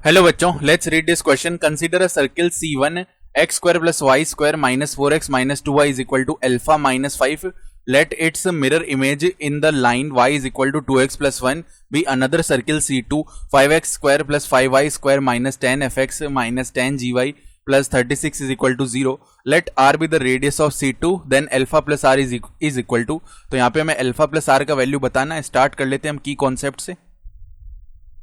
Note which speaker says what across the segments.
Speaker 1: Hello बच्चों, let's read this question. Consider a circle C1 x square plus y square minus 4x minus 2y is equal to alpha minus 5. Let its mirror image in the line y is equal to 2x plus 1 be another circle C2 5x square plus 5y square minus 10fx minus 10gy plus 36 is equal to 0. Let r be the radius of C2 then alpha plus r is equal to. तो यहाँ पे हमें alpha plus r का value बताना है. Start कर लेते हैं हम की कॉन्सेप्ट से.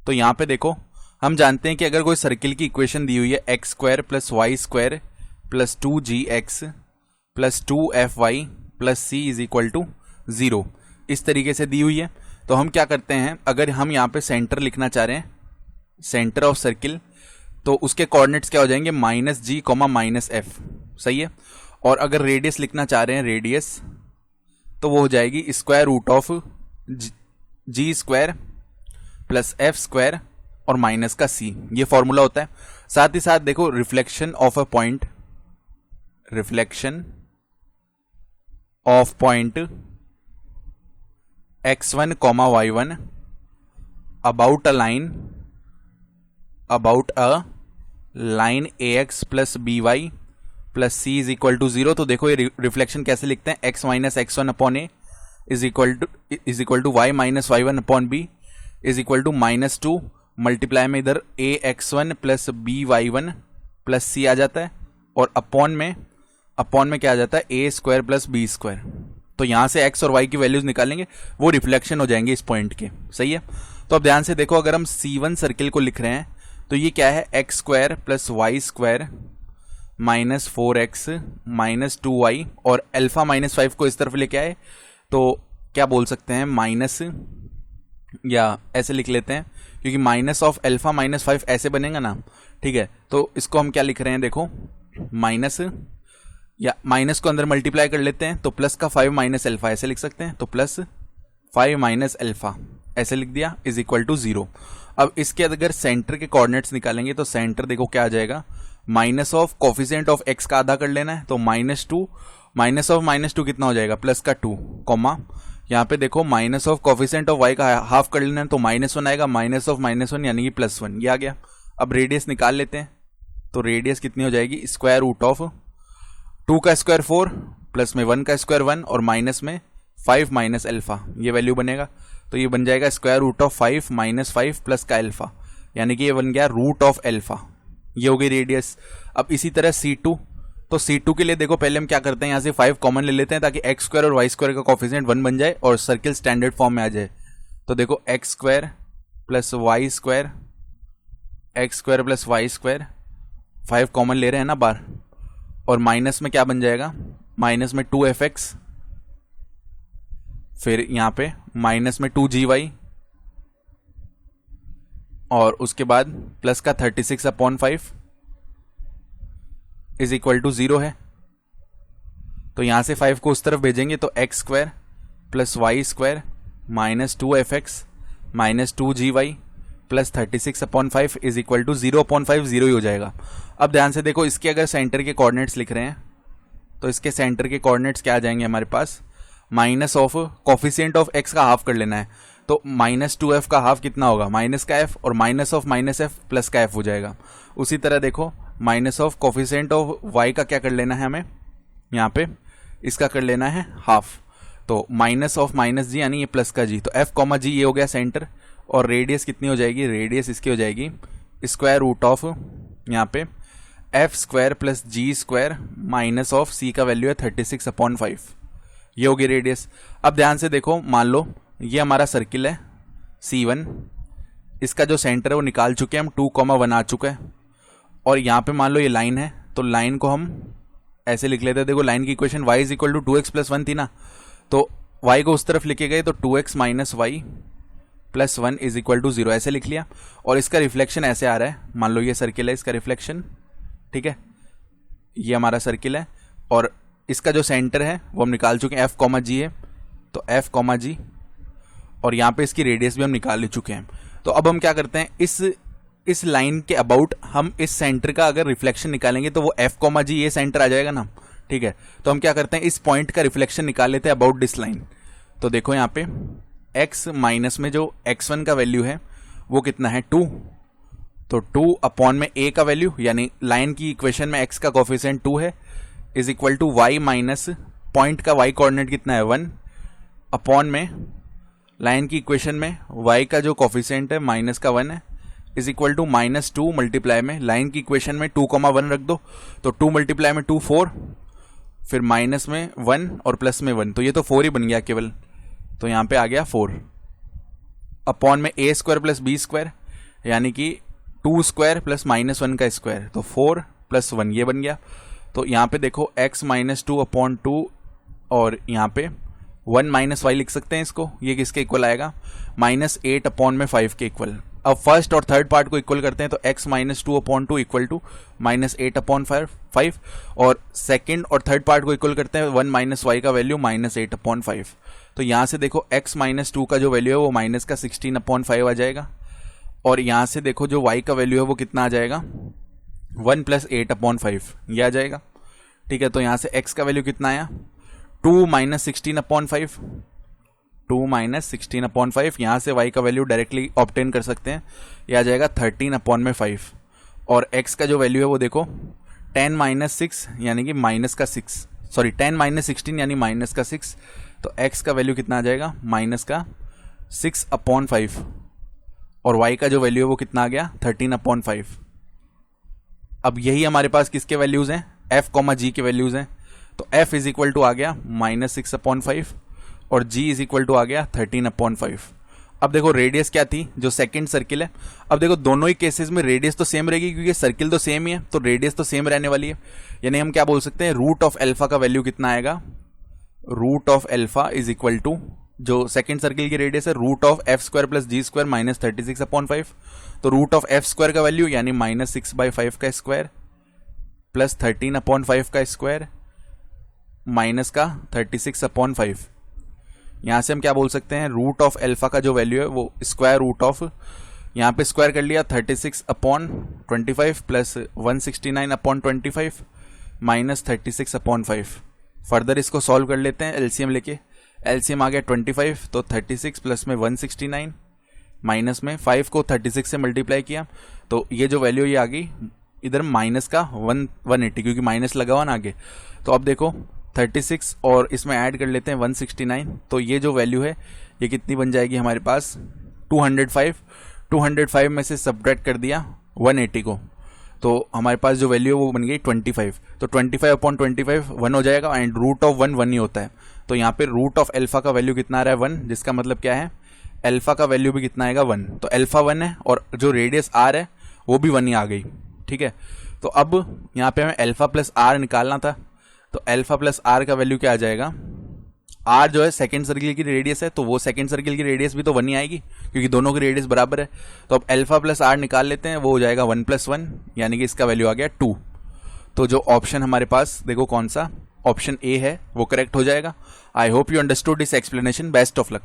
Speaker 1: तो यहाँ पे देखो, हम जानते हैं कि अगर कोई सर्किल की इक्वेशन दी हुई है x square plus y square plus 2gx plus 2fy plus C is equal to 0, इस तरीके से दी हुई है. तो हम क्या करते हैं, अगर हम यहाँ पे सेंटर लिखना चाह रहे हैं, सेंटर ऑफ सर्किल, तो उसके कोऑर्डिनेट्स क्या हो जाएंगे, माइनस जी कॉमा माइनस एफ. सही है. और अगर रेडियस लिखना चाह रहे हैं, रेडियस, तो वो हो जाएगी square root of G square plus F square और माइनस का सी. ये फॉर्मूला होता है. साथ ही साथ देखो, reflection of a point, reflection of point x1 comma y1 about a line ax plus by plus C is equal to 0. तो देखो, ये रिफ्लेक्शन कैसे लिखते हैं, x minus x1 upon A is equal to y minus y1 upon B is equal to minus 2 multiply में इधर A X one plus B Y one plus C आ जाता है, और अपॉन में क्या आ जाता है, ए स्क्वायर प्लस बी स्क्वायर. तो यहां से एक्स और वाई की वैल्यूज निकालेंगे, वो रिफ्लेक्शन हो जाएंगे इस पॉइंट के. सही है. तो अब ध्यान से देखो, अगर हम C1 सर्किल को लिख रहे हैं तो ये क्या है, x square plus y square minus 4x minus 2y, और अल्फा माइनस 5 को इस तरफ लेके आए तो क्या बोल सकते हैं, माइनस, या ऐसे लिख लेते हैं क्योंकि माइनस ऑफ अल्फा माइनस 5 ऐसे बनेगा ना. ठीक है. तो इसको हम क्या लिख रहे हैं, देखो, माइनस, या माइनस को अंदर मल्टीप्लाई कर लेते हैं तो प्लस का 5 माइनस अल्फा ऐसे लिख सकते हैं, तो प्लस 5 माइनस अल्फा ऐसे लिख दिया इज इक्वल टू 0. अब इसके अगर सेंटर के कोऑर्डिनेट्स निकालेंगे तो सेंटर देखो क्या आ जाएगा, minus of coefficient of X का आधा कर लेना है, तो -2 माइनस ऑफ -2 कितना हो जाएगा, प्लस का 2 कॉमा, यहाँ पे देखो minus of coefficient of y का हाफ कर लेना है तो -1 आएगा, माइनस ऑफ -1 यानी कि +1, ये आ गया. अब रेडियस निकाल लेते हैं, तो रेडियस कितनी हो जाएगी, स्क्वायर रूट ऑफ 2 का स्क्वायर 4 प्लस में 1 का स्क्वायर 1 और माइनस में 5 माइनस अल्फा, ये वैल्यू बनेगा. तो ये बन जाएगा square root of 5 minus 5 plus का अल्फा, यानी कि ये बन गया रूट ऑफ अल्फा. ये हो गई रेडियस. अब इसी तरह C2, तो C2 के लिए देखो, पहले हम क्या करते हैं, यहाँ से 5 कॉमन ले लेते हैं ताकि एक्स स्क्वायर और वाई स्क्वायर का कोफिशिएंट 1 बन जाए और सर्किल स्टैंडर्ड फॉर्म में आ जाए. तो देखो, x square plus y square, x square plus y square, 5 common ले रहे हैं ना बाहर, और माइनस में क्या बन जाएगा, माइनस में 2fx, फिर यहाँ पे माइनस में 2gy, और उसके बाद प्लस का 36 अपॉन 5 इज इक्वल टू 0 है. तो यहां से 5 को उस तरफ भेजेंगे तो x square plus y square minus 2fx minus 2gy plus 36 upon 5 is equal to 0 upon 5, 0 ही हो जाएगा. अब ध्यान से देखो, इसके अगर सेंटर के कोऑर्डिनेट्स लिख रहे हैं तो इसके सेंटर के कोऑर्डिनेट्स क्या आ जाएंगे हमारे पास, minus of coefficient of X का हाफ कर लेना है, तो माइनस 2f का हाफ कितना होगा, माइनस का f, और minus of minus f plus का f हो जाएगा. उसी तरह देखो, minus of coefficient of y का क्या कर लेना है हमें, यहाँ पे इसका कर लेना है हाफ, तो माइनस ऑफ माइनस जी यानी ये प्लस का जी, तो f कॉमा जी ये हो गया सेंटर. और रेडियस कितनी हो जाएगी, रेडियस इसकी हो जाएगी स्क्वायर रूट ऑफ, यहाँ पे F square plus G square minus of C का वैल्यू है 36 अपॉन 5, ये होगी रेडियस. अब ध्यान से देखो, मान लो ये हमारा सर्किल है C1, इसका जो सेंटर है वो निकाल चुके हैं हम, 2,1 आ चुका है, और यहाँ पे मान लो ये लाइन है, तो लाइन को हम ऐसे लिख लेते हैं. देखो, लाइन की equation y is equal to 2x plus 1 थी ना, तो y को उस तरफ लिखे गए तो 2x minus y plus 1 is equal to 0 ऐसे लिख लिया. और इसका रिफ्लेक्शन ऐसे आ रहा है, मान लो ये सर्किल है, इसका रिफ्लेक्शन, ठीक है, ये हमारा सर्किल है, और इसका जो सेंटर है वो हम निकाल चुके हैं, f कॉमा जी है, तो f कॉमा जी, और यहाँ पे इसकी रेडियस भी हम निकाल ले चुके हैं. तो अब हम क्या करते हैं, इस लाइन के अबाउट हम इस सेंटर का अगर रिफ्लेक्शन निकालेंगे तो वो f कॉमा जी ये सेंटर आ जाएगा ना. ठीक है. तो हम क्या करते हैं, इस पॉइंट का रिफ्लेक्शन निकाल लेते हैं अबाउट दिस लाइन. तो देखो यहाँ पे x माइनस में जो x1 का वैल्यू है वो कितना है 2, तो 2 अपॉन में a का वैल्यू यानी लाइन की इक्वेशन में x का कोफिशिएंट 2 है is equal to y minus point का y कोऑर्डिनेट कितना है 1 अपॉन में लाइन की इक्वेशन में y का जो कोफिशिएंट है माइनस का 1 है इज इक्वल टू -2 मल्टीप्लाई में लाइन की इक्वेशन में 2,1 रख दो तो 2 मल्टीप्लाई में 2 4 फिर माइनस में 1 और प्लस में 1 तो ये तो 4 ही बन गया केवल, तो यहाँ पे आ गया 4 अपॉन में a square plus b square यानी कि 2 स्क्वायर प्लस -1 का स्क्वायर तो 4 + 1 ये बन गया। तो यहाँ पे देखो x -2 अपॉन 2 और यहाँ पे 1 - y लिख सकते हैं इसको, ये किसके इक्वल आएगा -8 अपॉन में 5 के इक्वल। अब फर्स्ट और थर्ड पार्ट को इक्वल करते हैं तो x -2 upon 2 equal to -8 upon 5 और सेकंड और थर्ड पार्ट को इक्वल करते हैं 1 - y का वैल्यू -8 अपॉन 5। तो यहाँ से देखो x -2 का जो वैल्यू है वो माइनस का 16 अपॉन 5 आ जाएगा और यहाँ से देखो जो y का वैल्यू है वो कितना आ जाएगा 1 + 8 अपॉन 5 ये आ जाएगा। ठीक है, तो यहाँ से x का वैल्यू कितना आया 2 - 16 अपॉन 5 2 - 16 अपॉन 5। यहाँ से y का वैल्यू डायरेक्टली ऑब्टेन कर सकते हैं, यह आ जाएगा 13 अपॉन में 5 और x का जो वैल्यू है वो देखो 10 - 6 यानी कि माइनस का 6 सॉरी 10 - 16 यानी माइनस का 6 तो x का वैल्यू कितना आ जाएगा माइनस का 6 अपॉन 5 और y का जो वैल्यू है वो कितना आ गया 13 अपॉन 5। अब यही हमारे पास किसके वैल्यूज हैं f, g के वैल्यूज हैं तो f इज इक्वल टू आ गया -6 अपॉन 5 और g इज इक्वल टू आ गया 13 अपॉन 5। अब देखो रेडियस क्या थी जो सेकंड सर्किल है, अब देखो दोनों ही केसेस में रेडियस तो सेम रहेगी क्योंकि सर्किल तो सेम ही है तो रेडियस तो सेम रहने वाली है, यानी हम क्या बोल सकते हैं रूट ऑफ अल्फा का वैल्यू कितना आएगा root of alpha is equal to जो सेकंड सर्किल की रेडियस है root of f square plus g square -36 upon 5 तो रूट ऑफ f स्क्वायर का वैल्यू यानी -6/5 का स्क्वायर प्लस 13 अपॉन 5 का स्क्वायर माइनस का 36 अपॉन 5। यहाँ से हम क्या बोल सकते हैं रूट ऑफ अल्फा का जो वैल्यू है वो स्क्वायर रूट ऑफ यहाँ पे स्क्वायर कर लिया 36 upon 25 plus 169 upon 25 minus 36 upon 5। Further इसको सॉल्व कर लेते हैं एलसीएम लेके, एलसीएम आ गया 25 तो 36 प्लस में 169 माइनस में 5 को 36 से मल्टीप्लाई किया तो ये जो वैल्यू ये आ गई इधर माइनस का 180 क्योंकि माइनस लगा हुआ ना आगे। तो अब देखो 36 और इसमें ऐड कर लेते हैं 169 तो ये जो वैल्यू है ये कितनी बन जाएगी हमारे पास 205 में से सब्ट्रैक्ट कर दिया 180 को तो हमारे पास जो वैल्यू है वो बन गई 25 तो 25 अपॉन 25 1 हो जाएगा एंड रूट ऑफ 1 1 ही होता है तो यहाँ पे रूट ऑफ अल्फा का वैल्यू कितना आ रहा है 1 जिसका मतलब क्या है अल्फा का वैल्यू भी कितना आएगा 1 तो अल्फा 1 है और जो रेडियस आर है वो भी 1 ही आ गई। ठीक है, तो अब यहाँ पे हमें अल्फा प्लस आर निकालना था तो अल्फा प्लस आर का वैल्यू क्या आ जाएगा आर जो है सेकंड सर्किल की रेडियस है तो वो सेकंड सर्किल की रेडियस भी तो 1 ही आएगी क्योंकि दोनों की रेडियस बराबर है। तो अब अल्फा प्लस आर निकाल लेते हैं वो हो जाएगा 1 + 1 यानी कि इसका वैल्यू आ गया 2। तो जो ऑप्शन हमारे पास देखो कौन सा ऑप्शन ए है वो करेक्ट हो जाएगा। I hope you understood this explanation, best of luck.